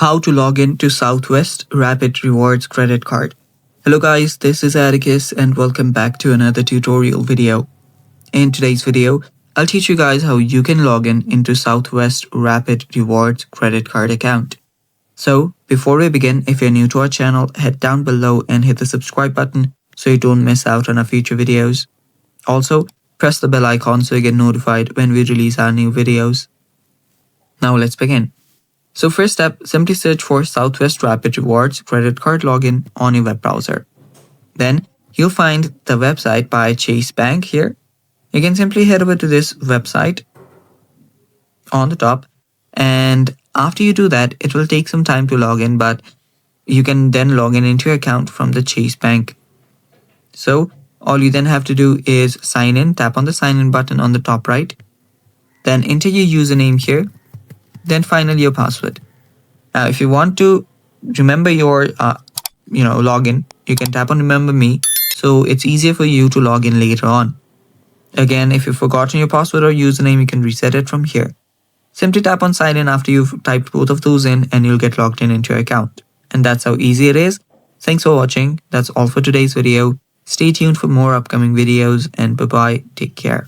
How to log in to Southwest Rapid Rewards credit card. Hello guys, this is Atticus and welcome back to another tutorial video. In today's video, I'll teach you guys how you can log in into Southwest Rapid Rewards credit card account. So before we begin, if you're new to our channel, head down below and hit the subscribe button so you don't miss out on our future videos. Also, press the bell icon so you get notified when we release our new videos. Now let's begin. So first step, simply search for Southwest Rapid Rewards credit card login on your web browser. Then you'll find the website by Chase Bank here. You can simply head over to this website on the top, and after you do that, it will take some time to log in, but you can then log in into your account from the Chase Bank. So all you then have to do is sign in, tap on the sign in button on the top right, then enter your username here, then finally your password. Now if you want to remember your login, you can tap on remember me, so it's easier for you to log in later on. Again, if you've forgotten your password or username, you can reset it from here. Simply tap on sign in after you've typed both of those in and you'll get logged in into your account. And that's how easy it is. Thanks for watching. That's all for today's video. Stay tuned for more upcoming videos and bye bye. Take care.